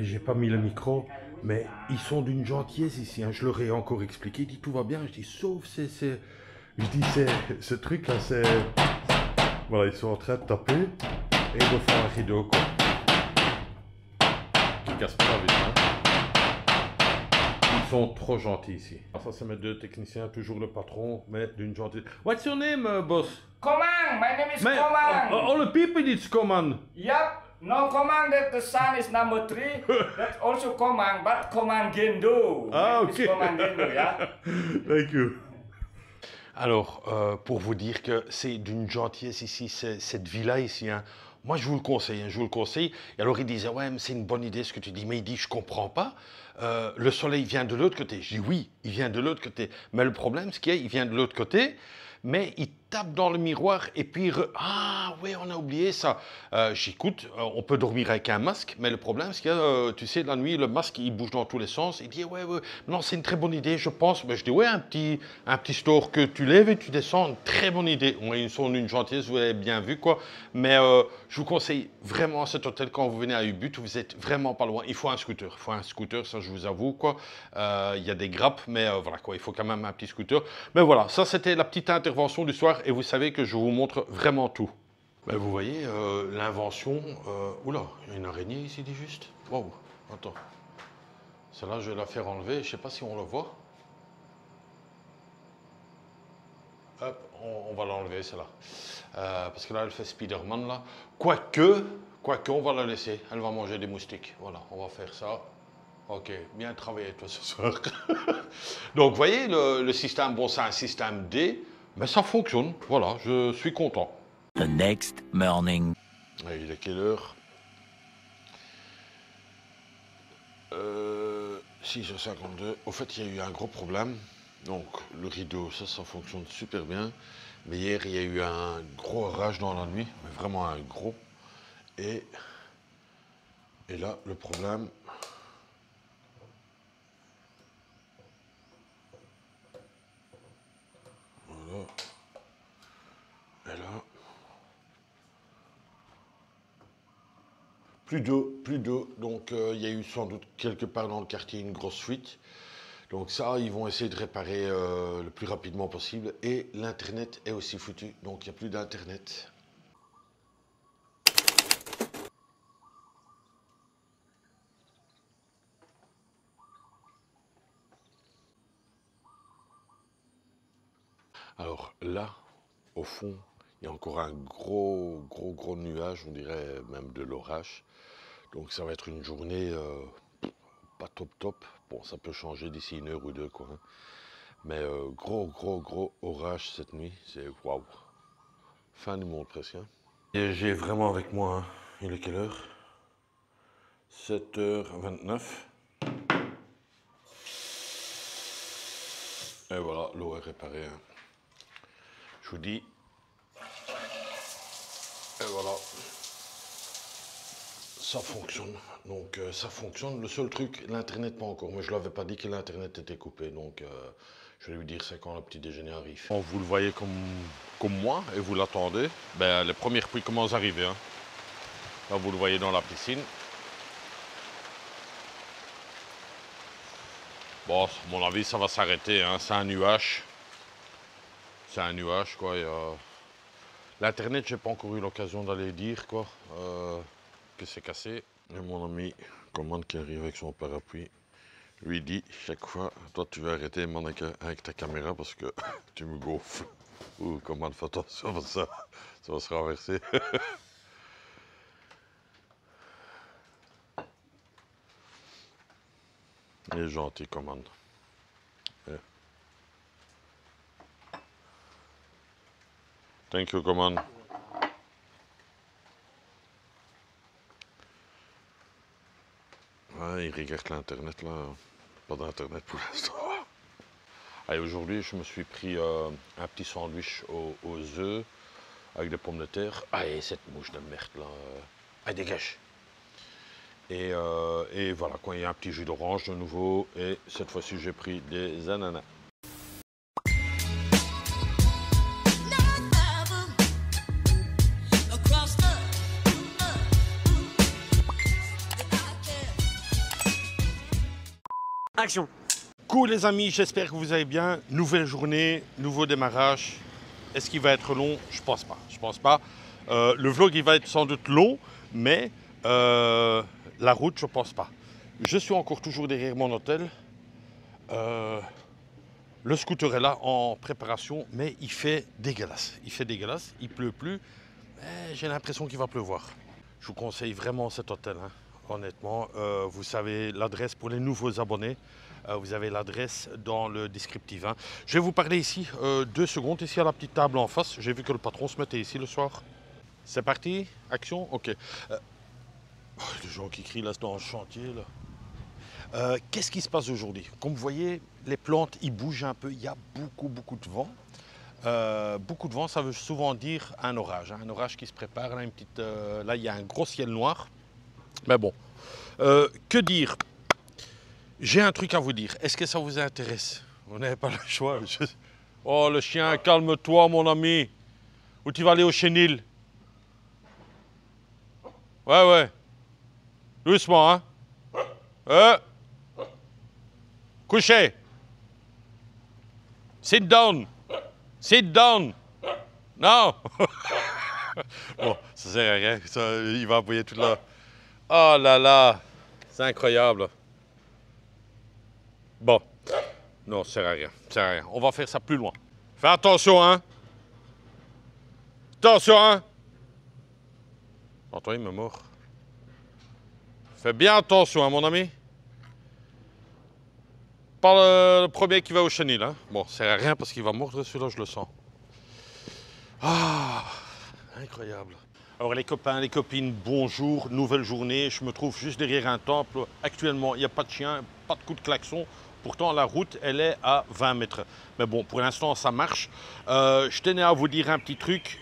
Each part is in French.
j'ai pas mis le micro, mais ils sont d'une gentillesse ici, hein. Je leur ai encore expliqué, il dit tout va bien, je dis sauf je dis ce truc là, c'est... Voilà, ils sont en train de taper et ils vont faire un rideau quoi. Qui casse pas vite, hein. Ils sont trop gentils ici. Ça c'est mes deux techniciens, toujours le patron, mais d'une gentillesse. What's your name, boss? Komang, my name is Man, Komang. all the people it's Komang. Yup, no Komang that the sun is number 3. That's also Komang, but Komang Gendo. Ah, My name is ok. Komang Gendo, yeah. Thank you. Alors, pour vous dire que c'est d'une gentillesse ici, cette villa ici, hein. Moi, je vous le conseille, hein, je vous le conseille. Et alors, il disait, ouais, mais c'est une bonne idée ce que tu dis. Mais il dit, je comprends pas. Le soleil vient de l'autre côté. Je dis, oui, il vient de l'autre côté. Mais le problème, c'est qu'il vient de l'autre côté, mais il tape dans le miroir et puis... Ah, oui, on a oublié ça. J'écoute, on peut dormir avec un masque, mais le problème, c'est que, tu sais, la nuit, le masque, il bouge dans tous les sens. Il dit, ouais, non, c'est une très bonne idée, je pense. Mais je dis, ouais, un petit store que tu lèves et tu descends, une très bonne idée. Ouais, ils sont d'une gentillesse, vous avez bien vu, quoi. Mais je vous conseille vraiment cet hôtel quand vous venez à Ubud, vous êtes vraiment pas loin. Il faut un scooter. Il faut un scooter, ça, je vous avoue, quoi. Il y a des grappes, mais voilà, quoi. Il faut quand même un petit scooter. Mais voilà, ça, c'était la petite intervention du soir. Et vous savez que je vous montre vraiment tout. Ben, vous voyez, l'invention... Oula, il y a une araignée ici, dit juste. Wow, attends. Celle-là, je vais la faire enlever. Je sais pas si on la voit. Hop, on va l'enlever, celle-là. Parce que là, elle fait Spider-Man, là. Quoique, on va la laisser. Elle va manger des moustiques. Voilà, on va faire ça. Ok, bien travaillé, toi, ce soir. Donc, vous voyez, le système, bon, c'est un système D, mais ça fonctionne. Voilà, je suis content. The next morning. Et il est quelle heure? 6h52. Au fait, il y a eu un gros problème. Donc, le rideau, ça fonctionne super bien. Mais hier, il y a eu un gros orage dans la nuit. Mais vraiment un gros. Et là, le problème... Voilà. Et là... Plus d'eau, donc il y a eu sans doute quelque part dans le quartier une grosse fuite. Donc ça, ils vont essayer de réparer le plus rapidement possible. Et l'internet est aussi foutu, donc il n'y a plus d'internet. Alors là, au fond, il y a encore un gros nuage, on dirait même de l'orage. Donc ça va être une journée pas top. Bon, ça peut changer d'ici une heure ou deux, quoi. Hein. Mais gros orage cette nuit, c'est waouh. Fin du monde presque. Hein. Et j'ai vraiment avec moi, hein. Il est quelle heure? 7h29. Et voilà, l'eau est réparée. Hein. Je vous dis. Et voilà. Ça fonctionne. Donc ça fonctionne. Le seul truc, l'internet pas encore. Mais je ne l'avais pas dit que l'internet était coupé. Donc je vais lui dire c'est quand le petit déjeuner arrive. Bon, vous le voyez comme moi et vous l'attendez. Ben, les premières pluies commencent à arriver. Hein. Là vous le voyez dans la piscine. Bon, à mon avis ça va s'arrêter. Hein. C'est un nuage. C'est un nuage quoi. L'internet, j'ai pas encore eu l'occasion d'aller dire quoi. Que c'est cassé. Et mon ami commande qui arrive avec son parapluie lui dit chaque fois, toi tu vas arrêter avec ta caméra parce que tu me gonfles. Ou commande, fais attention parce que ça va se renverser. Il est gentil commande. Yeah. Thank you commande. Ouais, il regarde l'internet là, pas d'internet pour l'instant. Allez, aujourd'hui je me suis pris un petit sandwich aux œufs avec des pommes de terre. Allez, cette mouche de merde là, allez dégage. Et voilà, quoi, il y a un petit jus d'orange de nouveau et cette fois-ci j'ai pris des ananas. action. Cool les amis, j'espère que vous allez bien. Nouvelle journée, nouveau démarrage. Est-ce qu'il va être long? Je pense pas. Je pense pas. Le vlog il va être sans doute long, mais la route je pense pas. Je suis encore toujours derrière mon hôtel. Le scooter est là en préparation, mais il fait dégueulasse. Il fait dégueulasse, il pleut plus. Mais j'ai l'impression qu'il va pleuvoir. Je vous conseille vraiment cet hôtel, hein. Honnêtement. Vous savez l'adresse pour les nouveaux abonnés. Vous avez l'adresse dans le descriptif, hein. Je vais vous parler ici 2 secondes, ici à la petite table en face. J'ai vu que le patron se mettait ici le soir. C'est parti, action, ok. Les gens qui crient là dans le chantier là. Qu'est-ce qui se passe aujourd'hui? Comme vous voyez, les plantes ils bougent un peu, il y a beaucoup de vent. Beaucoup de vent, ça veut souvent dire un orage, hein. Un orage qui se prépare, là, là il y a un gros ciel noir. Mais bon, que dire? J'ai un truc à vous dire. Est-ce que ça vous intéresse? Vous n'avez pas le choix. Oh, le chien, calme-toi, mon ami. Où tu vas aller au chenil? Ouais. Doucement, hein? Couchez. Sit down. Sit down. Non. Bon, ça sert à rien. Il va aboyer tout là. Oh là là. C'est incroyable. Bon, non, ça sert à rien, ça sert à rien. On va faire ça plus loin. Fais attention, hein. Attention, hein. Attends, il me mord. Fais bien attention, hein, mon ami. Pas le premier qui va au chenil, hein. Bon, ça sert à rien parce qu'il va mordre celui-là, je le sens. Ah, incroyable. Alors les copains, les copines, bonjour, nouvelle journée. Je me trouve juste derrière un temple. Actuellement, il n'y a pas de chien, pas de coup de klaxon. Pourtant, la route, elle est à 20 mètres. Mais bon, pour l'instant, ça marche. Je tenais à vous dire un petit truc.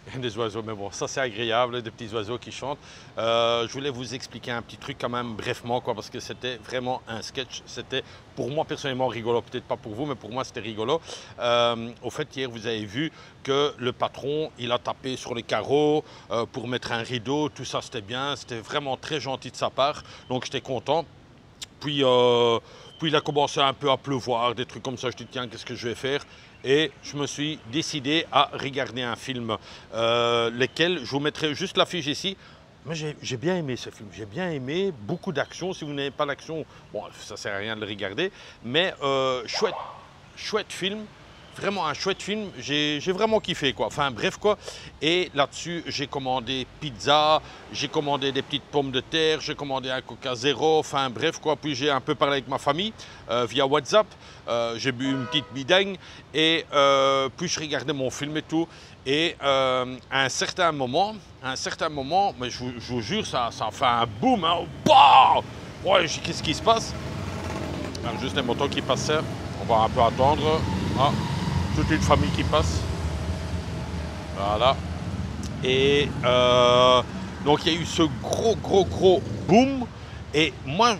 Il y a des oiseaux, mais bon, ça c'est agréable, des petits oiseaux qui chantent. Je voulais vous expliquer un petit truc quand même brièvement, quoi, parce que c'était vraiment un sketch. C'était pour moi personnellement rigolo, peut-être pas pour vous, mais pour moi c'était rigolo. Au fait, hier vous avez vu que le patron, il a tapé sur les carreaux pour mettre un rideau. Tout ça c'était bien, c'était vraiment très gentil de sa part. Donc j'étais content. Puis il a commencé un peu à pleuvoir, des trucs comme ça. Je dis tiens, qu'est-ce que je vais faire? Et je me suis décidé à regarder un film, lequel je vous mettrai juste l'affiche ici. Mais j'ai bien aimé ce film, j'ai bien aimé, beaucoup d'action. Si vous n'avez pas l'action, bon, ça ne sert à rien de le regarder. Mais chouette film. Vraiment un chouette film, j'ai vraiment kiffé quoi, enfin bref quoi. Et là-dessus j'ai commandé pizza, j'ai commandé des petites pommes de terre, j'ai commandé un Coca Zéro, enfin bref quoi. Puis j'ai un peu parlé avec ma famille via WhatsApp, j'ai bu une petite bidagne et puis je regardais mon film et tout. Et à un certain moment, mais je vous jure ça fait un boom, hein. Bah ouais, qu'est-ce qui se passe? Juste des motos qui passaient, on va un peu attendre. Ah. Toute une famille qui passe. Voilà. Et donc il y a eu ce gros boom. Et moi,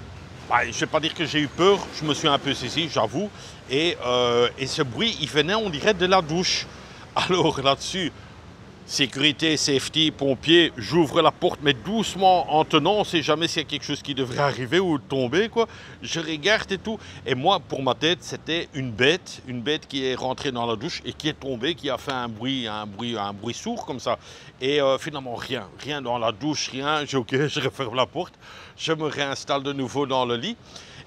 je ne vais pas dire que j'ai eu peur, je me suis un peu saisi, j'avoue. Et ce bruit, il venait, on dirait, de la douche. Alors là-dessus, sécurité, safety, pompiers, j'ouvre la porte, mais doucement en tenant, on ne sait jamais s'il y a quelque chose qui devrait arriver ou tomber, quoi. Je regarde et tout. Et moi, pour ma tête, c'était une bête qui est rentrée dans la douche et qui est tombée, qui a fait un bruit sourd comme ça. Et finalement, rien dans la douche, rien. J'ai ok, je referme la porte, je me réinstalle de nouveau dans le lit.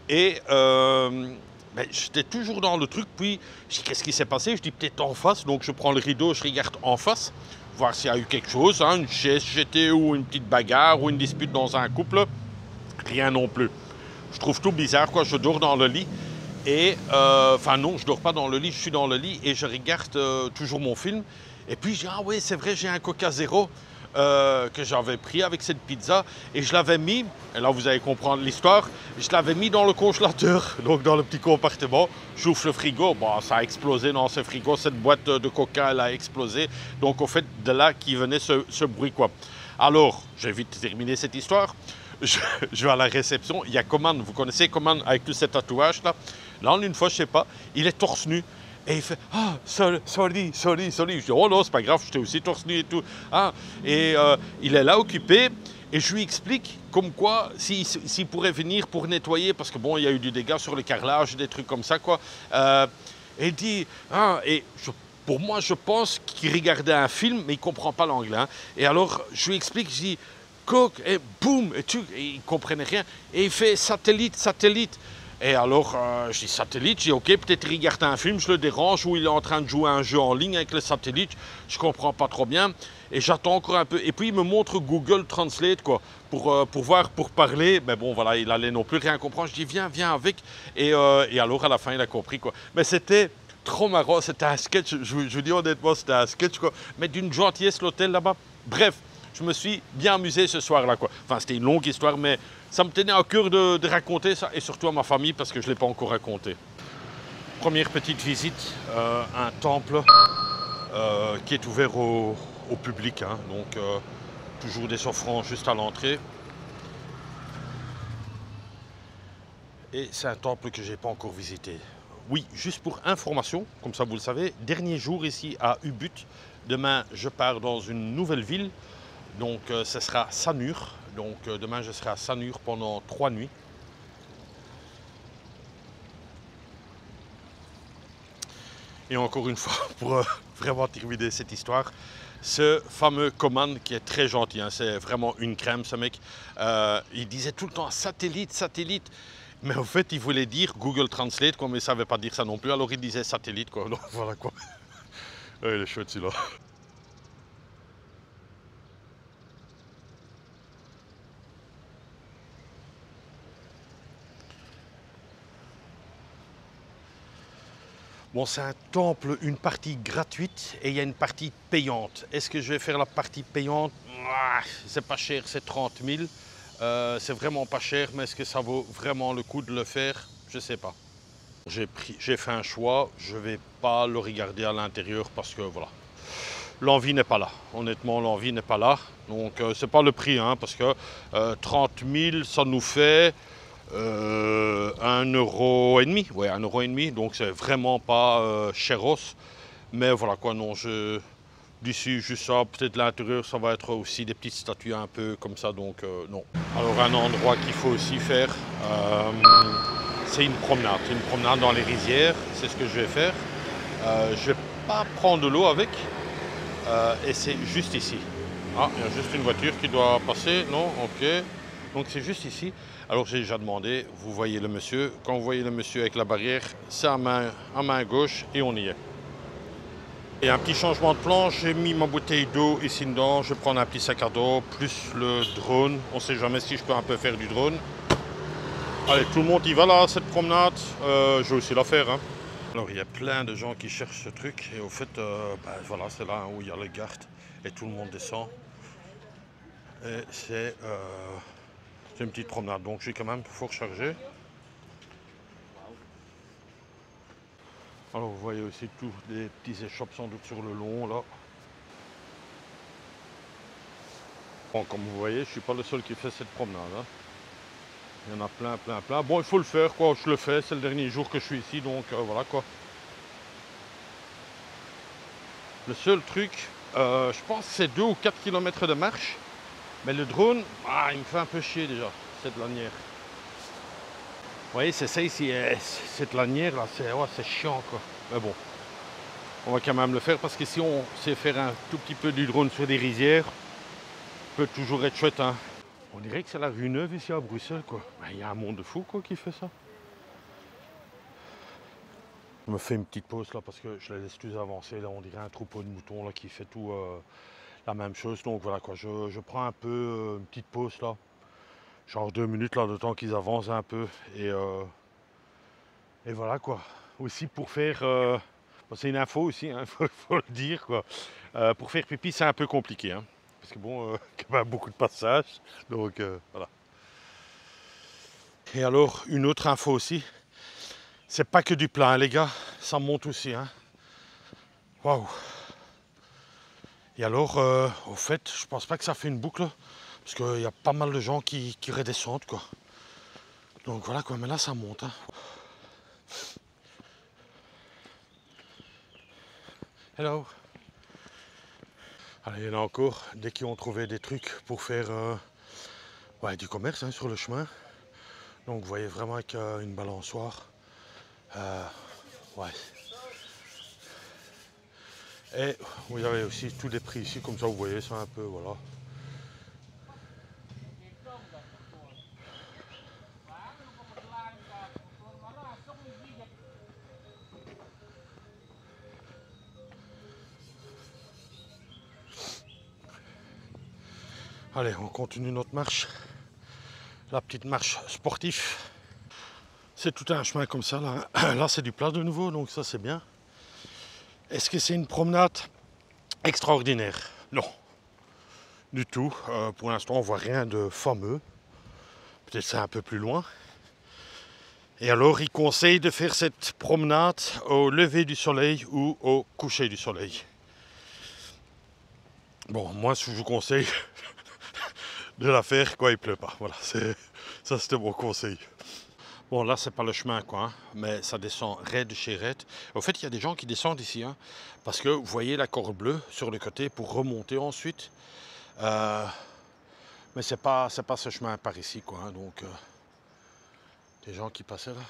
Et j'étais toujours dans le truc, puis je dis qu'est-ce qui s'est passé? Je dis peut-être en face, donc je prends le rideau, je regarde en face, voir s'il y a eu quelque chose, hein, une chaise jetée ou une petite bagarre ou une dispute dans un couple. Rien non plus. Je trouve tout bizarre, quoi. Je dors dans le lit et enfin non, je dors pas dans le lit, je suis dans le lit et je regarde toujours mon film. Et puis je dis ah oui, c'est vrai, j'ai un Coca Zéro que j'avais pris avec cette pizza et je l'avais mis, et là vous allez comprendre l'histoire, je l'avais mis dans le congélateur, donc dans le petit compartiment. J'ouvre le frigo, bon, ça a explosé dans ce frigo, cette boîte de Coca elle a explosé, donc au fait de là qui venait ce bruit quoi. Alors, j'ai vite terminé cette histoire, je vais à la réception, il y a Coman, vous connaissez Coman avec tous ces tatouages là, une fois je sais pas, il est torse nu. Et il fait « Ah, sorry. » Je dis « Oh non, c'est pas grave, j'étais aussi torse nu et tout. » Ah, et il est là occupé. Et je lui explique comme quoi, s'il pourrait venir pour nettoyer, parce que bon, il y a eu du dégât sur le carrelage, des trucs comme ça, quoi. Et il dit, ah, pour moi, je pense qu'il regardait un film, mais il ne comprend pas l'anglais. Hein. Et alors, je lui explique, je dis, cook, et boum, et il ne comprenait rien. Et il fait satellite, satellite. Et alors, je dis satellite, je dis ok, peut-être il regarde un film, je le dérange, ou il est en train de jouer à un jeu en ligne avec le satellite, je comprends pas trop bien. Et j'attends encore un peu. Et puis il me montre Google Translate, quoi, pour voir, pour parler. Mais bon, voilà, il allait non plus rien comprendre. Je dis viens, viens avec. Et alors, à la fin, il a compris, quoi. Mais c'était trop marrant, c'était un sketch, je vous dis honnêtement, c'était un sketch, quoi. Mais d'une gentillesse, l'hôtel là-bas. Bref, je me suis bien amusé ce soir-là, quoi. Enfin, c'était une longue histoire, mais ça me tenait à cœur de raconter ça, et surtout à ma famille, parce que je ne l'ai pas encore raconté. Première petite visite, un temple qui est ouvert au public, hein, donc toujours des offrandes juste à l'entrée. Et c'est un temple que je n'ai pas encore visité. Oui, juste pour information, comme ça vous le savez, dernier jour ici à Ubud. Demain, je pars dans une nouvelle ville. Donc, ce sera Sanur. Donc, demain, je serai à Sanur pendant 3 nuits. Et encore une fois, pour vraiment terminer cette histoire, ce fameux Coman qui est très gentil, hein, c'est vraiment une crème ce mec, il disait tout le temps satellite, satellite. Mais en fait, il voulait dire Google Translate, quoi, mais il ne savait pas dire ça non plus, alors il disait satellite, quoi. Donc, voilà quoi. Il est chouette celui-là. Bon, c'est un temple, une partie gratuite et il y a une partie payante. Est-ce que je vais faire la partie payante? C'est pas cher, c'est 30 000. C'est vraiment pas cher, mais est-ce que ça vaut vraiment le coup de le faire? Je sais pas. J'ai fait un choix, je vais pas le regarder à l'intérieur parce que voilà, l'envie n'est pas là. Honnêtement, l'envie n'est pas là. Donc c'est pas le prix, hein, parce que 30 000, ça nous fait 1,5 €. Ouais, 1,5 €. Donc c'est vraiment pas chéros. Mais voilà quoi, non, d'ici juste ça, peut-être l'intérieur, ça va être aussi des petites statues un peu comme ça, donc non. Alors un endroit qu'il faut aussi faire, c'est une promenade dans les rizières, c'est ce que je vais faire. Je vais pas prendre de l'eau avec, et c'est juste ici. Ah, il y a juste une voiture qui doit passer, non, ok. Donc c'est juste ici. Alors j'ai déjà demandé, vous voyez le monsieur, quand vous voyez le monsieur avec la barrière, c'est à main gauche et on y est. Et un petit changement de plan, j'ai mis ma bouteille d'eau ici dedans, je vais prendre un petit sac à dos, plus le drone, on ne sait jamais si je peux un peu faire du drone. Allez, tout le monde y va là, cette promenade, je vais aussi la faire. Hein. Alors il y a plein de gens qui cherchent ce truc, et au fait, voilà, c'est là où il y a le garde, et tout le monde descend. Et c'est une petite promenade, donc j'ai quand même fort chargé. Alors vous voyez aussi tous des petits échoppes sans doute sur le long là. Bon, comme vous voyez, je ne suis pas le seul qui fait cette promenade. Hein. Il y en a plein, plein, plein. Bon, il faut le faire quoi, je le fais, c'est le dernier jour que je suis ici, donc voilà quoi. Le seul truc, je pense que c'est 2 ou 4 km de marche. Mais le drone, il me fait un peu chier déjà, cette lanière. Vous voyez, c'est ça ici, cette lanière là, c'est chiant quoi. Mais bon, on va quand même le faire parce que si on sait faire un tout petit peu du drone sur des rizières, peut toujours être chouette. Hein. On dirait que c'est la rue Neuve ici à Bruxelles quoi. Il y a un monde de fou quoi qui fait ça. Je me fais une petite pause là parce que je la laisse plus avancer. Là, on dirait un troupeau de moutons là qui fait tout la même chose. Donc voilà quoi, je prends un peu une petite pause là. Genre 2 minutes là, de temps qu'ils avancent un peu. Et voilà quoi. Aussi pour faire... c'est une info aussi, hein, faut le dire quoi. Pour faire pipi, c'est un peu compliqué. Hein, parce que bon, il y a beaucoup de passages. Donc voilà. Et alors, une autre info aussi. C'est pas que du plat, hein, les gars. Ça monte aussi. Hein. Waouh. Et alors, au fait, je pense pas que ça fait une boucle. Parce qu'il y a pas mal de gens qui redescendent quoi. Donc voilà quoi, mais là ça monte. Hein. Hello. Allez, il y en a encore, dès qu'ils ont trouvé des trucs pour faire Ouais, du commerce hein, sur le chemin. Donc vous voyez vraiment avec une balançoire. Ouais. Et vous avez aussi tous les prix ici, comme ça vous voyez, c'est un peu, voilà. Allez, on continue notre marche. La petite marche sportive. C'est tout un chemin comme ça, là. Là, c'est du plat de nouveau, donc ça, c'est bien. Est-ce que c'est une promenade extraordinaire? Non, du tout. Pour l'instant, on voit rien de fameux. Peut-être c'est un peu plus loin. Et alors, il conseille de faire cette promenade au lever du soleil ou au coucher du soleil. Bon, moi, je vous conseille de la faire quand il pleut pas. Voilà, ça c'était mon conseil. Bon, là, c'est pas le chemin, quoi, hein, mais ça descend raide chez raide. Au fait, il y a des gens qui descendent ici, hein, parce que vous voyez la corde bleue sur le côté pour remonter ensuite. Mais c'est pas ce chemin par ici, quoi. Hein, donc, des gens qui passaient là.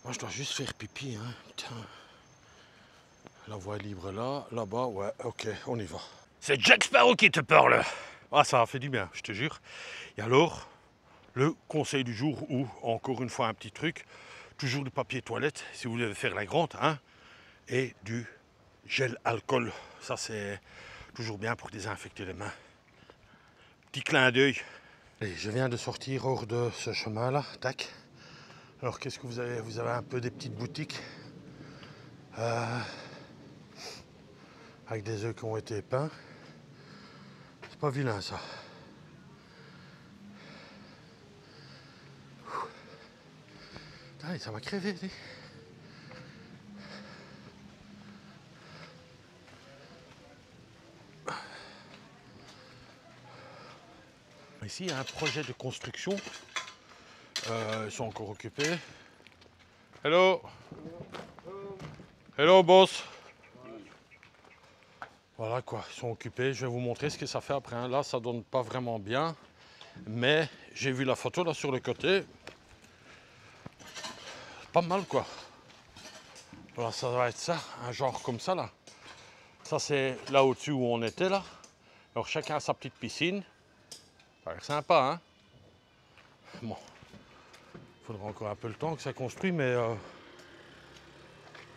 Moi, je dois juste faire pipi, hein. Putain. La voie est libre là, là-bas, ouais, ok, on y va. C'est Jack Sparrow qui te parle. Ah, ça a fait du bien, je te jure. Et alors, le conseil du jour, ou encore une fois un petit truc, toujours du papier toilette, si vous voulez faire la grande, hein, et du gel alcool. Ça, c'est toujours bien pour désinfecter les mains. Petit clin d'œil. Je viens de sortir hors de ce chemin-là, tac. Alors, qu'est-ce que vous avez? Vous avez un peu des petites boutiques avec des œufs qui ont été peints. C'est pas vilain, ça. Putain, ça m'a crevé. Ici, il y a un projet de construction. Ils sont encore occupés. Hello. Hello, boss. Voilà quoi, ils sont occupés. Je vais vous montrer ce que ça fait après. Hein. Là, ça donne pas vraiment bien. Mais j'ai vu la photo là sur le côté. Pas mal quoi. Voilà, ça va être ça, un genre comme ça là. Ça c'est là au-dessus où on était là. Alors chacun a sa petite piscine. Ça a l'air sympa hein. Bon. Il faudra encore un peu le temps que ça construit mais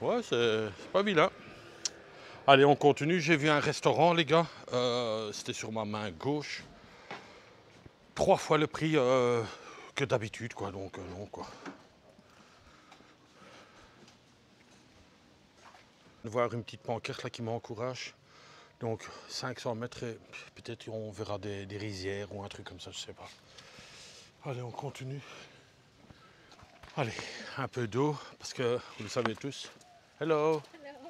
ouais c'est pas vilain. Allez on continue, j'ai vu un restaurant les gars. C'était sur ma main gauche. 3 fois le prix que d'habitude quoi, donc non quoi. Voir une petite pancarte là qui m'encourage. Donc 500 mètres et peut-être on verra des rizières ou un truc comme ça, je sais pas. Allez, on continue. Allez, un peu d'eau parce que vous le savez tous. Hello. Hello.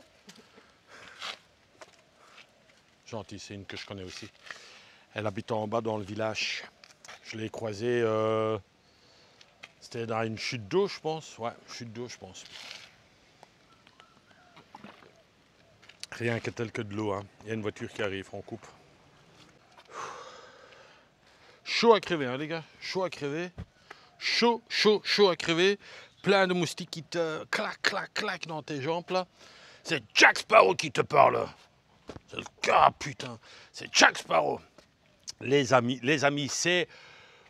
Gentille, c'est une que je connais aussi. Elle habite en bas dans le village. Je l'ai croisée, c'était dans une chute d'eau, je pense. Ouais, chute d'eau, je pense. Rien que tel que de l'eau, hein. Il y a une voiture qui arrive, on coupe. Chaud à crever, hein, les gars. Chaud à crever. Chaud, chaud, chaud à crever. Plein de moustiques qui te clac, clac, clac dans tes jambes, là. C'est Jack Sparrow qui te parle. C'est le gars, putain. C'est Jack Sparrow. Les amis, c'est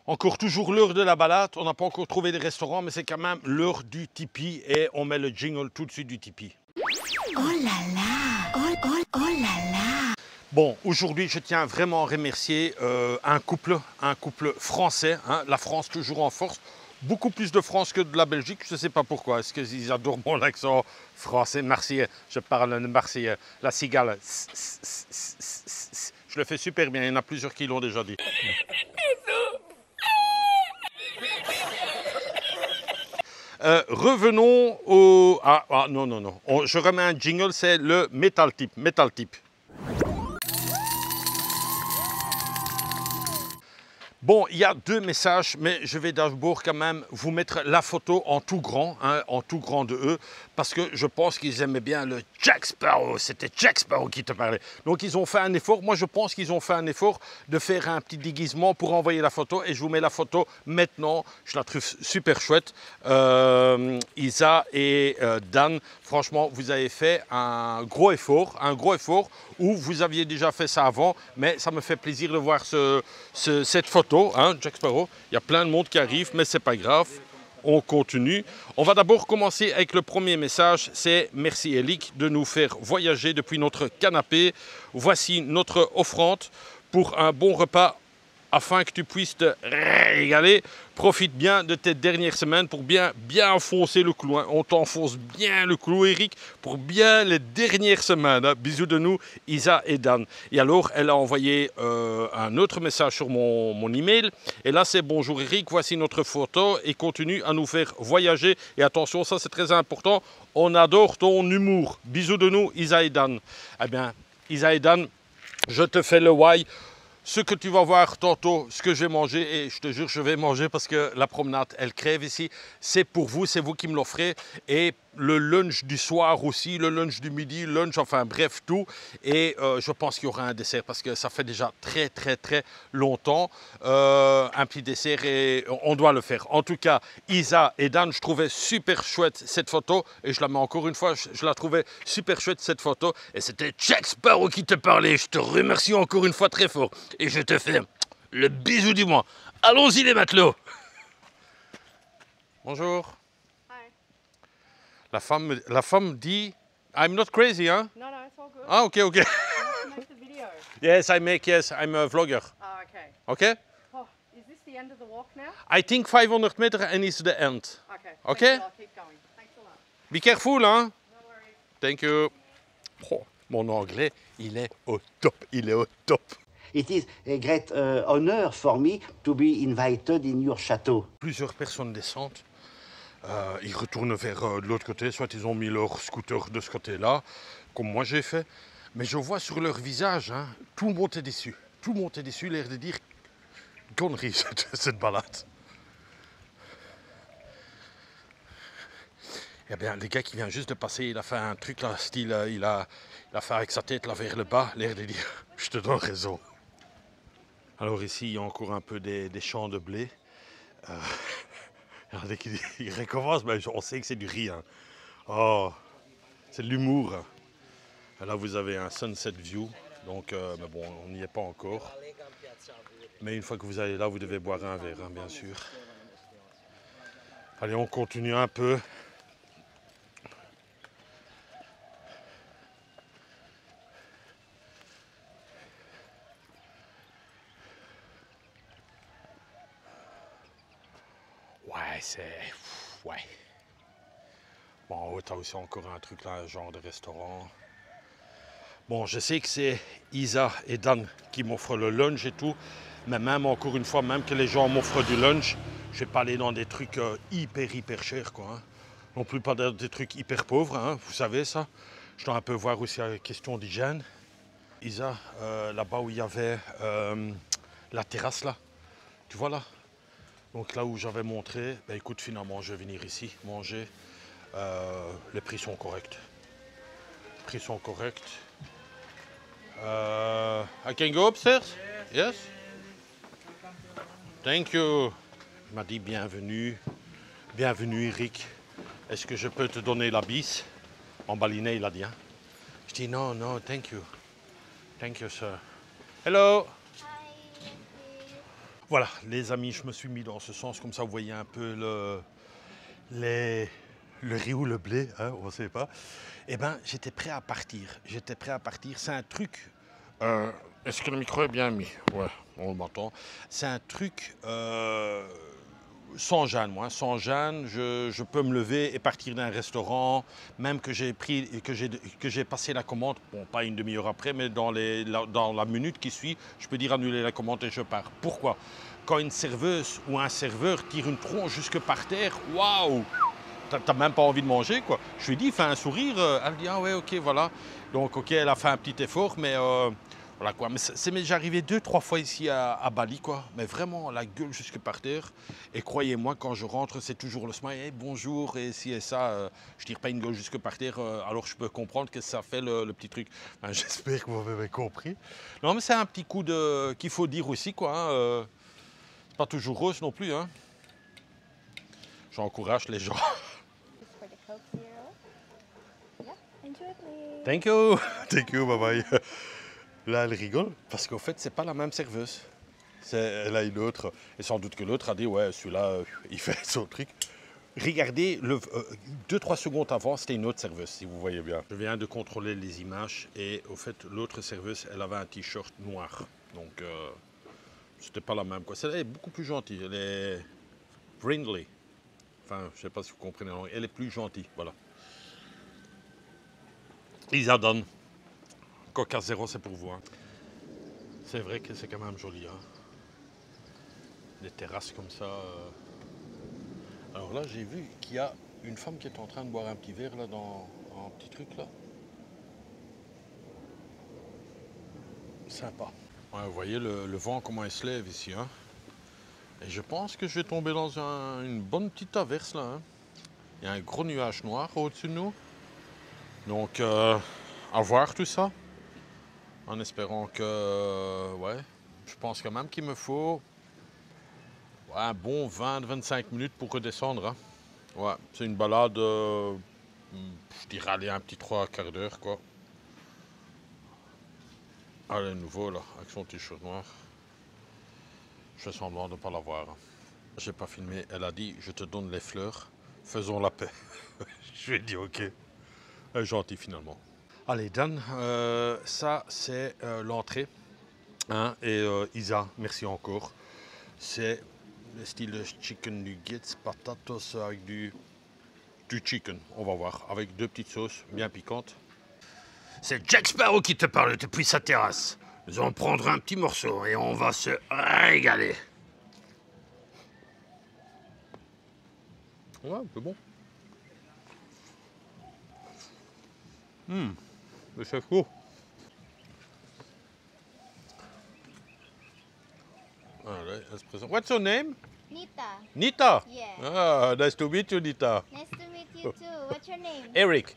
encore toujours l'heure de la balade. On n'a pas encore trouvé des restaurants, mais c'est quand même l'heure du Tipeee. Et on met le jingle tout de suite du Tipeee. Oh là là, oh là là. Bon, aujourd'hui, je tiens vraiment à remercier un couple français, hein, la France toujours en force, beaucoup plus de France que de la Belgique, je ne sais pas pourquoi, est-ce qu'ils adorent mon accent français, marseillais, je parle de marseillais, la cigale, je le fais super bien, il y en a plusieurs qui l'ont déjà dit. Revenons au... Ah, non. Je remets un jingle, c'est le Metal Tip. Bon, il y a 2 messages, mais je vais d'abord quand même vous mettre la photo en tout grand, hein, en tout grand de eux, parce que je pense qu'ils aimaient bien le Jack Sparrow. C'était Jack Sparrow qui te parlait. Donc ils ont fait un effort. Moi, je pense qu'ils ont fait un effort de faire un petit déguisement pour envoyer la photo. Et je vous mets la photo maintenant. Je la trouve super chouette. Isa et Dan, franchement, vous avez fait un gros effort où vous aviez déjà fait ça avant, mais ça me fait plaisir de voir cette photo, hein, Jack Sparrow. Il y a plein de monde qui arrive, mais c'est pas grave. On continue. On va d'abord commencer avec le premier message. C'est merci Elic de nous faire voyager depuis notre canapé. Voici notre offrande pour un bon repas afin que tu puisses te régaler. Profite bien de tes dernières semaines pour bien enfoncer le clou. Hein. On t'enfonce bien le clou, Eric, pour bien les dernières semaines. Hein. Bisous de nous, Isa et Dan. Et alors, elle a envoyé un autre message sur mon email. Et là, c'est bonjour Eric, voici notre photo et continue à nous faire voyager. Et attention, ça c'est très important, on adore ton humour. Bisous de nous, Isa et Dan. Eh bien, Isa et Dan, je te fais le why. Ce que tu vas voir tantôt, ce que je vais manger, et je te jure, je vais manger parce que la promenade, elle crève ici. C'est pour vous, c'est vous qui me l'offrez. Et le lunch du soir aussi, le lunch du midi, lunch, enfin bref, tout. Et je pense qu'il y aura un dessert parce que ça fait déjà très longtemps. Un petit dessert et on doit le faire. En tout cas, Isa et Dan, je trouvais super chouette cette photo. Et je la mets encore une fois, je la trouvais super chouette cette photo. Et c'était Jack Sparrow qui te parlait. Je te remercie encore une fois très fort. Et je te fais le bisou du mois. Allons-y les matelots. Bonjour. La femme dit, I'm not crazy, hein? No, it's all good. Ah, ok. You make the video. Yes, I'm a vlogger. Oh, okay. Okay? Oh, is this the end of the walk now? I think 500 meters and it's the end. Okay. Okay? Thank you, I'll keep going. Thanks a lot. Be careful, hein? No worries. Thank you. Oh, mon anglais, il est au top. It is a great honor for me to be invited in your château. Plusieurs personnes descendent. Ils retournent vers de l'autre côté, soit ils ont mis leur scooter de ce côté-là, comme moi j'ai fait. Mais je vois sur leur visage, hein, tout le monde est déçu. Tout le monde est déçu, l'air de dire connerie cette balade. Eh bien, le gars qui vient juste de passer, il a fait un truc là, style, il a fait avec sa tête là vers le bas, l'air de dire je te donne raison. Alors ici, il y a encore un peu des champs de blé. Regardez qu'il recommence, mais on sait que c'est du riz. Hein. Oh, c'est de l'humour. Hein. Là, vous avez un sunset view. Donc, mais bon, on n'y est pas encore. Mais une fois que vous allez là, vous devez boire un verre, hein, bien sûr. Allez, on continue un peu. Ouais. Bon, en haut, t'as aussi encore un truc là, un genre de restaurant. Bon, je sais que c'est Isa et Dan qui m'offrent le lunch et tout. Mais même, encore une fois, même que les gens m'offrent du lunch, je vais pas aller dans des trucs hyper chers, quoi. Hein. Non plus pas dans des trucs hyper pauvres, hein, vous savez ça. Je dois un peu voir aussi la question d'hygiène. Isa, là-bas où il y avait la terrasse, là. Tu vois, là? Donc là où j'avais montré, ben écoute, finalement, je vais venir ici manger. Les prix sont corrects. I can go upstairs? Yes? Thank you. Il m'a dit bienvenue. Bienvenue, Eric. Est-ce que je peux te donner la bise? En balinais, il a dit. Hein? Je dis non, thank you. Thank you, sir. Hello. Voilà, les amis, je me suis mis dans ce sens, comme ça vous voyez un peu le riz ou le blé, hein, on ne sait pas. Eh bien, j'étais prêt à partir. C'est un truc... Est-ce que le micro est bien mis? Ouais, on m'entend. C'est un truc sans gêne, moi. Sans gêne, je peux me lever et partir d'un restaurant, même que j'ai passé la commande, bon, pas une demi-heure après, mais dans la minute qui suit, je peux dire annuler la commande et je pars. Pourquoi? Quand une serveuse ou un serveur tire une tronche jusque par terre, waouh! T'as même pas envie de manger, quoi. Je lui dis, fais un sourire, elle dit, ah ouais, ok, voilà. Donc, ok, elle a fait un petit effort, mais Voilà quoi, mais c'est déjà arrivé 2-3 fois ici à Bali quoi, mais vraiment la gueule jusque par terre. Et croyez-moi, quand je rentre, c'est toujours le smile, hey, bonjour et ci et ça. Je tire pas une gueule jusque par terre, alors je peux comprendre que ça fait le petit truc. Enfin, j'espère que vous avez compris. Non mais c'est un petit coup de qu'il faut dire aussi quoi. Hein, c'est pas toujours rose non plus. Hein. J'encourage les gens. Just for the Coke Zero. Yep. Enjoy, please. Thank you, thank you, bye bye. Là, elle rigole parce qu'en fait, c'est pas la même serveuse. Elle a une autre. Et sans doute que l'autre a dit, ouais, celui-là, il fait son truc. Regardez, 2-3 secondes avant, c'était une autre serveuse, si vous voyez bien. Je viens de contrôler les images et au fait, l'autre serveuse, elle avait un t-shirt noir. Donc, c'était pas la même. Elle est beaucoup plus gentille. Elle est friendly. Enfin, je sais pas si vous comprenez. Elle est plus gentille, voilà. Isa donne. Coca Zéro, c'est pour vous. Hein. C'est vrai que c'est quand même joli. Hein. Des terrasses comme ça. Alors là, j'ai vu qu'il y a une femme qui est en train de boire un petit verre là dans un petit truc là. Sympa. Ouais, vous voyez le vent comment il se lève ici. Hein. Et je pense que je vais tomber dans une bonne petite averse là. Hein. Il y a un gros nuage noir au-dessus de nous. Donc, à voir tout ça. En espérant que, ouais, je pense quand même qu'il me faut un bon 20-25 minutes pour redescendre. Hein. Ouais, c'est une balade, je dirais aller un petit 3/4 d'heure, quoi. Allez, nouveau, là, avec son t-shirt noir. Je fais semblant de ne pas la voir. Hein. Je n'ai pas filmé, elle a dit, je te donne les fleurs, faisons la paix. Je lui ai dit, ok. Elle est gentille, finalement. Allez, Dan, ça c'est l'entrée. Hein, et Isa, merci encore. C'est le style chicken nuggets, patatos avec du chicken, on va voir, avec 2 petites sauces bien piquantes. C'est Jack Sparrow qui te parle depuis sa terrasse. Nous allons prendre un petit morceau et on va se régaler. Ouais, c'est bon. Le chef chaud. Allez, elle se présente. What's your name? Nita. Nita. Yeah. Ah, nice to meet you, Nita. Nice to meet you too. What's your name? Eric.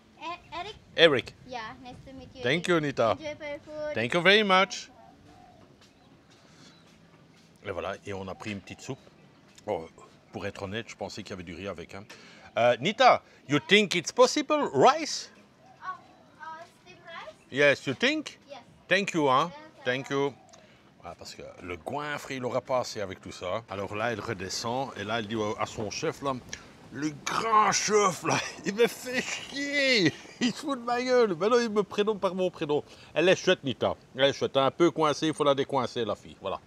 Eric? Eric. Yeah, nice to meet you. Thank you, Nita. Enjoy your food. Thank you very much. Et voilà, et on a pris une petite soupe. Oh, pour être honnête, je pensais qu'il y avait du riz avec. Hein. Nita, you think it's possible rice? Steamed rice? Yes, you think? Yes. Thank you, hein. Thank you. Voilà, parce que le goinfre, il n'aura pas assez avec tout ça. Alors là, elle redescend et là, elle dit à son chef, là, le grand chef, là, il me fait chier. Il se fout de ma gueule. Mais non, il me prénomme par mon prénom. Elle est chouette, Nita. Elle est chouette. Un peu coincée, il faut la décoincer, la fille. Voilà.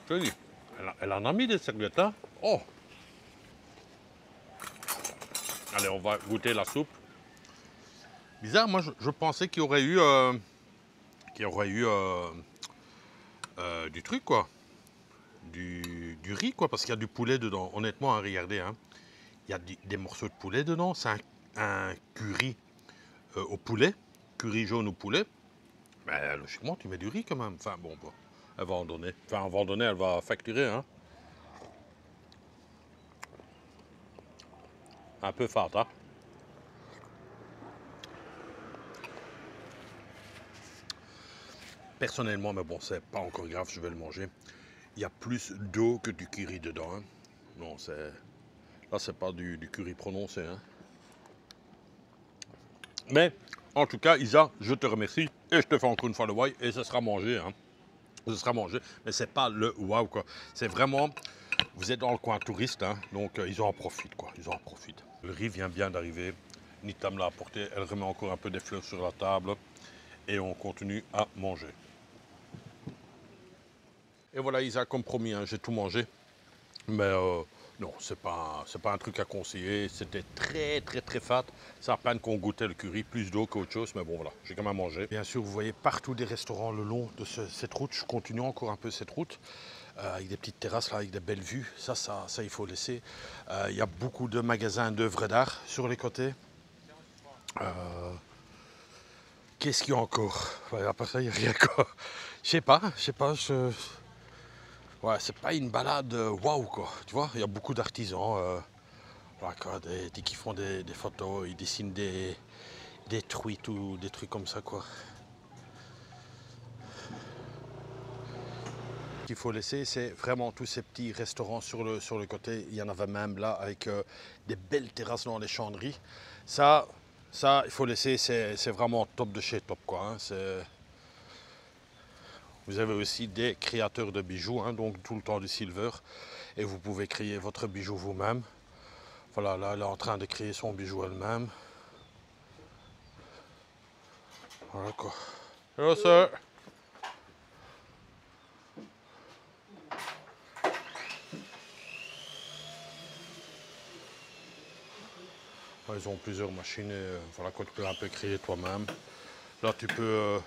Je te dis, elle en a mis des serviettes, hein. Oh. Allez, on va goûter la soupe. Bizarre, moi, je pensais qu'il y aurait eu... du truc quoi, du riz quoi, parce qu'il y a du poulet dedans. Honnêtement, hein, regardez, hein, il y a des morceaux de poulet dedans. C'est un curry au poulet, curry jaune au poulet. Mais logiquement, tu mets du riz quand même. Enfin bon, elle va en donner. Enfin, elle va en donner, elle va facturer. Hein. Un peu fade, hein. Personnellement, mais bon, c'est pas encore grave, je vais le manger. Il y a plus d'eau que du curry dedans. Hein. Non, c'est... Là, c'est pas du curry prononcé. Hein. Mais, en tout cas, Isa, je te remercie. Et je te fais encore une fois le why. Et ce sera mangé. Hein. Ce sera mangé. Mais c'est pas le wow, quoi. C'est vraiment... Vous êtes dans le coin touriste, hein. Donc ils en profitent, quoi. Ils en profitent. Le riz vient bien d'arriver. Nita me l'a apporté. Elle remet encore un peu des fleurs sur la table. Et on continue à manger. Et voilà, Isa, comme promis, hein, j'ai tout mangé. Mais non, c'est pas un truc à conseiller. C'était très, très, très fat. C'est à peine qu'on goûtait le curry, plus d'eau qu'autre chose. Mais bon, voilà, j'ai quand même mangé. Bien sûr, vous voyez partout des restaurants le long de cette route. Je continue encore un peu cette route. Avec des petites terrasses, là, avec des belles vues. Ça, il faut laisser. Il y a beaucoup de magasins d'œuvres d'art sur les côtés. qu'est-ce qu'il y a encore? Ouais, à part ça, il n'y a rien quoi. Je sais pas. Ouais, c'est pas une balade waouh quoi. Tu vois, il y a beaucoup d'artisans voilà, quoi, qui font des photos, ils dessinent des truites ou des trucs comme ça quoi. Ce qu'il faut laisser, c'est vraiment tous ces petits restaurants sur le côté. Il y en avait même là avec des belles terrasses dans les Chandries. Ça, il faut laisser, c'est vraiment top de chez top quoi. Hein. Vous avez aussi des créateurs de bijoux, hein, donc tout le temps du silver. Et vous pouvez créer votre bijou vous-même. Voilà, là, elle est en train de créer son bijou elle-même. Voilà quoi. Hello sir. Ils ont plusieurs machines et voilà quoi, tu peux un peu créer toi-même. Là tu peux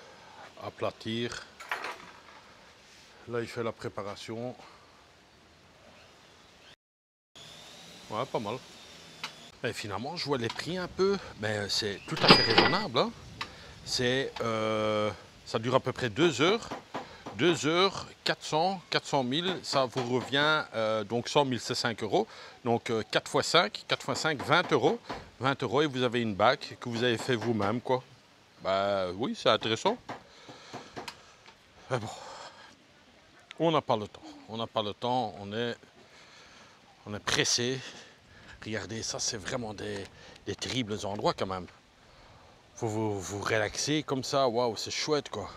aplatir. Là il fait la préparation. Ouais, pas mal. Et finalement je vois les prix un peu, mais c'est tout à fait raisonnable. Hein. Ça dure à peu près 2 heures. 2 heures, 400 000, ça vous revient donc 100 000 c'est 5 euros. Donc 4 x 5, 20 euros. 20 euros et vous avez une bague que vous avez fait vous-même quoi. Bah oui, c'est intéressant. Mais bon, on n'a pas le temps. On n'a pas le temps, on est pressé. Regardez, ça c'est vraiment des terribles endroits quand même. Faut vous relaxer comme ça, waouh, c'est chouette quoi.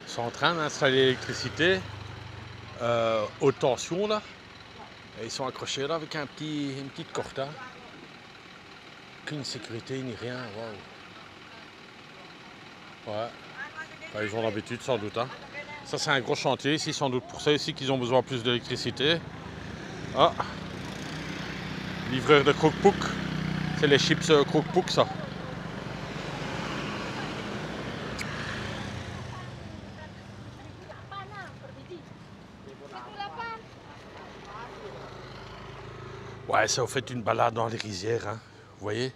Ils sont en train d'installer l'électricité haute tension là. Et ils sont accrochés là avec une petite corde. Hein. Aucune sécurité ni rien. Wow. Ouais. Bah, ils ont l'habitude sans doute. Hein. Ça c'est un gros chantier ici, sans doute pour ça ici qu'ils ont besoin de plus d'électricité. Ah. Livreur de croque-pouc. C'est les chips croque-pouc ça. Ouais, ça vous fait une balade dans les rizières, hein. Vous voyez.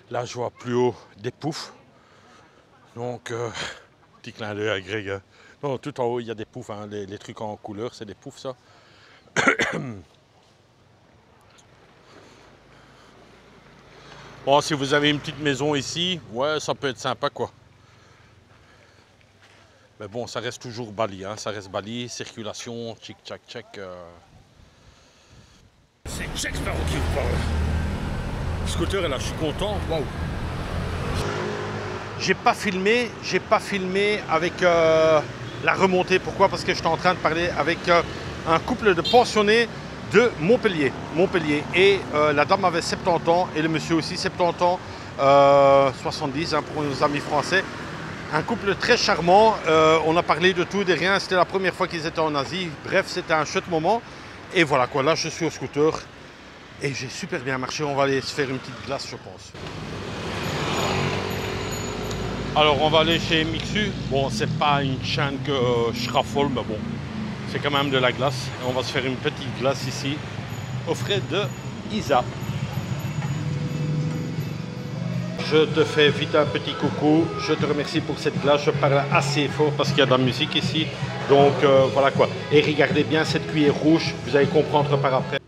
Là, je vois plus haut des poufs. Donc, petit clin d'œil à Greg. Hein. Non, tout en haut, il y a des poufs. Hein. Les trucs en couleur, c'est des poufs, ça. Bon, si vous avez une petite maison ici, ouais, ça peut être sympa, quoi. Mais bon, ça reste toujours Bali, hein. Ça reste Bali, circulation, tchic, tchac, tchac. C'est Jack Sparrow qui vous parle. Le scooter est là, je suis content. Waouh. J'ai pas filmé avec la remontée. Pourquoi? Parce que j'étais en train de parler avec un couple de pensionnés de Montpellier. Et la dame avait 70 ans et le monsieur aussi 70 ans, 70 hein, pour nos amis français. Un couple très charmant. On a parlé de tout et de rien. C'était la première fois qu'ils étaient en Asie. Bref, c'était un chouette moment. Et voilà quoi, là je suis au scooter. Et j'ai super bien marché. On va aller se faire une petite glace, je pense. Alors on va aller chez Mixu. Bon, c'est pas une chaîne que je raffole, mais bon, c'est quand même de la glace. Et on va se faire une petite glace ici, aux frais de Isa. Je te fais vite un petit coucou. Je te remercie pour cette glace. Je parle assez fort parce qu'il y a de la musique ici. Donc voilà quoi. Et regardez bien cette cuillère rouge. Vous allez comprendre par après.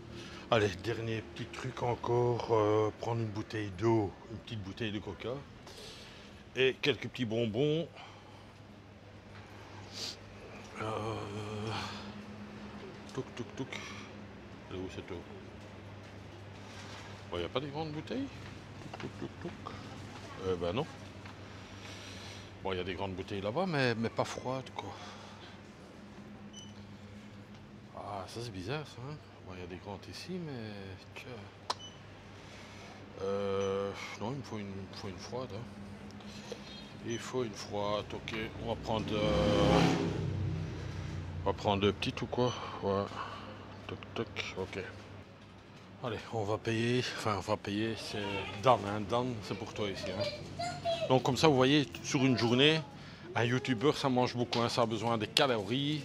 Allez, dernier petit truc encore. Prendre une bouteille d'eau, une petite bouteille de coca. Et quelques petits bonbons. Touk, touk, touk. Elle est où cette eau? Bon, il n'y a pas de grandes bouteilles? Touk, touk, touk, touk. Ben non. Bon, il y a des grandes bouteilles là-bas, mais pas froides, quoi. Ah, ça c'est bizarre, ça. Hein? Bon, il y a des grandes ici, mais... non, il me faut une froide. Hein. Il faut une froide, ok. On va prendre deux petites ou quoi? Ouais. Toc, toc, ok. Allez, on va payer. Enfin, on va payer. C'est Dan, hein. Dan, c'est pour toi ici. Hein. Donc, comme ça, vous voyez, sur une journée, un youtubeur, ça mange beaucoup. Hein. Ça a besoin des calories,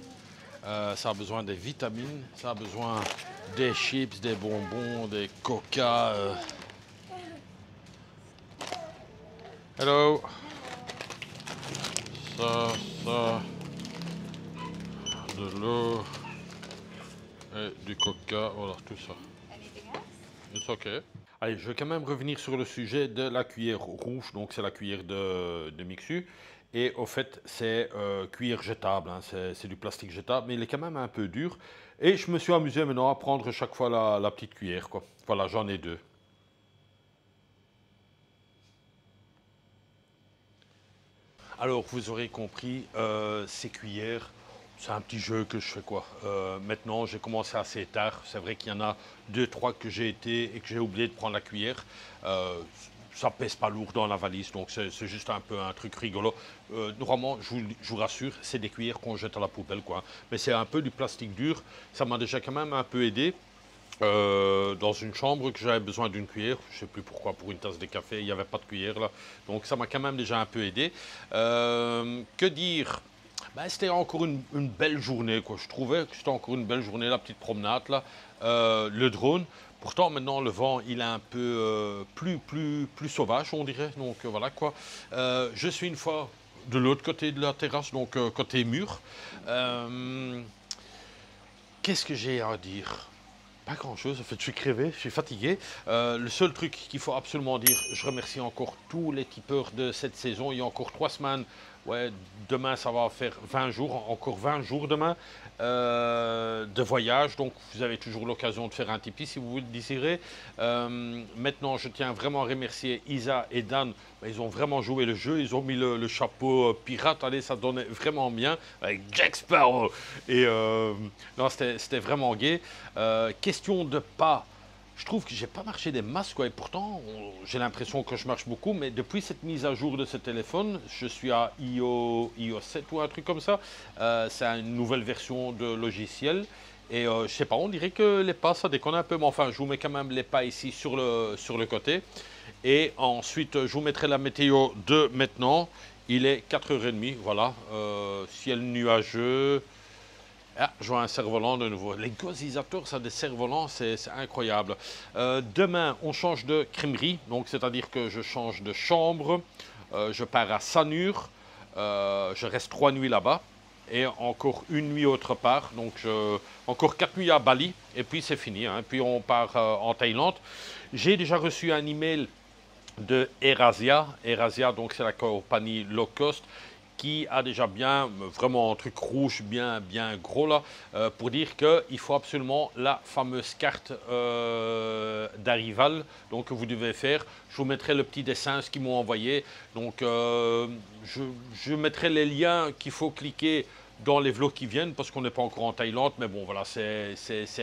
ça a besoin des vitamines, ça a besoin des chips, des bonbons, des coca. Hello. Ça, de l'eau et du coca, voilà, tout ça. C'est ok. Allez, je vais quand même revenir sur le sujet de la cuillère rouge, donc c'est la cuillère de Mixu. Et au fait, c'est cuillère jetable, hein, c'est du plastique jetable, mais il est quand même un peu dur. Et je me suis amusé maintenant à prendre chaque fois la petite cuillère, quoi. Voilà, j'en ai deux. Alors, vous aurez compris, ces cuillères, c'est un petit jeu que je fais quoi. Maintenant, j'ai commencé assez tard. C'est vrai qu'il y en a 2-3 que j'ai été et que j'ai oublié de prendre la cuillère. Ça pèse pas lourd dans la valise, donc c'est juste un peu un truc rigolo. Normalement, je vous rassure, c'est des cuillères qu'on jette à la poubelle, quoi. Mais c'est un peu du plastique dur. Ça m'a déjà quand même un peu aidé. Dans une chambre que j'avais besoin d'une cuillère, je ne sais plus pourquoi, pour une tasse de café, il n'y avait pas de cuillère là, donc ça m'a quand même déjà un peu aidé. Que dire? Ben, c'était encore une belle journée, quoi. Je trouvais que c'était encore une belle journée, la petite promenade là, le drone. Pourtant maintenant le vent il est un peu plus sauvage on dirait, donc voilà quoi. Je suis une fois de l'autre côté de la terrasse, donc côté mur. Qu'est-ce que j'ai à dire? Pas grand chose, en fait je suis crevé, je suis fatigué. Le seul truc qu'il faut absolument dire, je remercie encore tous les tipeurs de cette saison. Il y a encore 3 semaines, ouais, demain ça va faire 20 jours, encore 20 jours demain de voyage. Donc vous avez toujours l'occasion de faire un Tipeee si vous le désirez. Maintenant je tiens vraiment à remercier Isa et Dan. Ils ont vraiment joué le jeu, ils ont mis le chapeau pirate, allez ça donnait vraiment bien, avec Jack Sparrow. Et non, c'était vraiment gai. Question de pas, je trouve que j'ai pas marché des masses, quoi, et pourtant j'ai l'impression que je marche beaucoup, mais depuis cette mise à jour de ce téléphone, je suis à iOS 7 ou un truc comme ça, c'est une nouvelle version de logiciel. Et je sais pas, on dirait que les pas, ça déconne un peu, mais enfin, je vous mets quand même les pas ici sur le côté. Et ensuite, je vous mettrai la météo de maintenant. Il est 4h30, voilà. Ciel nuageux. Ah, je vois un cerf-volant de nouveau. Les gosisateurs, ça, des cerfs-volants, c'est incroyable. Demain, on change de crèmerie. Donc, c'est-à-dire que je change de chambre. Je pars à Sanur. Je reste 3 nuits là-bas. Et encore une nuit autre part. Donc, encore 4 nuits à Bali. Et puis, c'est fini. Hein. Puis, on part en Thaïlande. J'ai déjà reçu un email de Erasia. Erasia, donc, c'est la compagnie low cost qui a déjà vraiment un truc rouge bien gros là, pour dire qu'il faut absolument la fameuse carte d'Arrival, donc que vous devez faire. Je vous mettrai le petit dessin, ce qu'ils m'ont envoyé. Donc je mettrai les liens qu'il faut cliquer dans les vlogs qui viennent, parce qu'on n'est pas encore en Thaïlande, mais bon voilà, c'est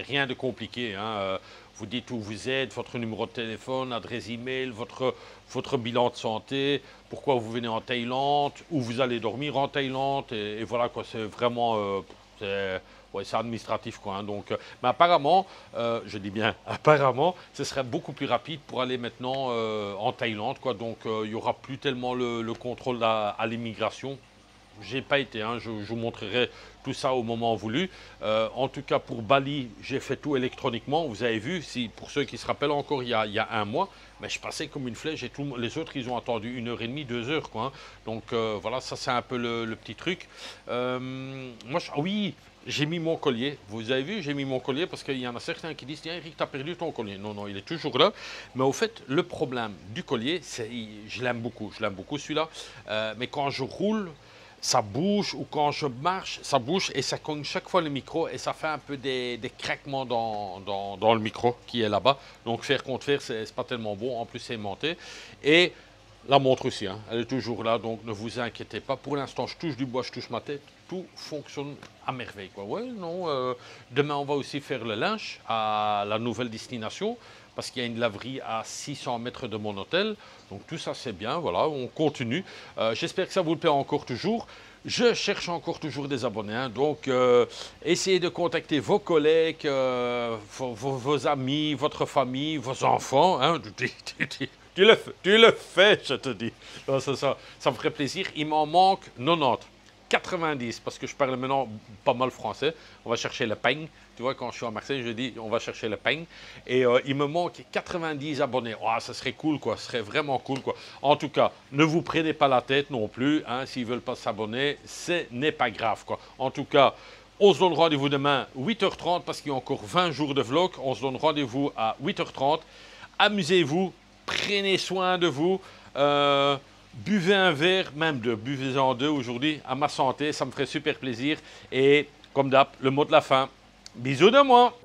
rien de compliqué, hein. Vous dites où vous êtes, votre numéro de téléphone, adresse email, votre bilan de santé, pourquoi vous venez en Thaïlande, où vous allez dormir en Thaïlande, et voilà quoi, c'est vraiment, c'est administratif quoi. Hein, donc, mais apparemment, je dis bien apparemment, ce serait beaucoup plus rapide pour aller maintenant en Thaïlande quoi. Donc, il n'y aura plus tellement le contrôle à l'immigration. J'ai pas été, hein, je vous montrerai tout ça au moment voulu. En tout cas, pour Bali, j'ai fait tout électroniquement. Vous avez vu, si, pour ceux qui se rappellent encore, il y a un mois, mais je passais comme une flèche et les autres, ils ont attendu 1h30, 2 heures. Quoi, hein. Donc voilà, ça c'est un peu le petit truc. Moi, oui, j'ai mis mon collier. Vous avez vu, j'ai mis mon collier parce qu'il y en a certains qui disent « Tiens, Eric, tu as perdu ton collier. » Non, non, il est toujours là. Mais au fait, le problème du collier, c'est je l'aime beaucoup celui-là. Mais quand je roule, ça bouge, ou quand je marche, ça bouge et ça cogne chaque fois le micro et ça fait un peu des craquements dans le micro qui est là-bas. Donc faire contre faire, c'est pas tellement bon, en plus c'est aimanté. Et la montre aussi, hein, elle est toujours là, donc ne vous inquiétez pas. Pour l'instant, je touche du bois, je touche ma tête, tout fonctionne à merveille, quoi. Ouais, non, demain, on va aussi faire le linge à la nouvelle destination, parce qu'il y a une laverie à 600 mètres de mon hôtel. Donc tout ça, c'est bien, voilà, on continue. J'espère que ça vous plaît encore toujours. Je cherche encore toujours des abonnés, hein, donc essayez de contacter vos collègues, vos amis, votre famille, vos enfants. Hein, tu le fais, je te dis. Ça me ferait plaisir. Il m'en manque 90, 90, parce que je parle maintenant pas mal français. On va chercher le peigne. Tu vois, quand je suis à Marseille, je dis on va chercher le peigne. Et il me manque 90 abonnés. Oh, ça serait cool, quoi. Ce serait vraiment cool, quoi. En tout cas, ne vous prenez pas la tête non plus. Hein, s'ils ne veulent pas s'abonner, ce n'est pas grave, quoi. En tout cas, on se donne rendez-vous demain 8h30 parce qu'il y a encore 20 jours de vlog. On se donne rendez-vous à 8h30. Amusez-vous, prenez soin de vous. Buvez un verre, même deux, buvez-en deux aujourd'hui, à ma santé, ça me ferait super plaisir. Et comme d'hab, le mot de la fin, bisous de moi.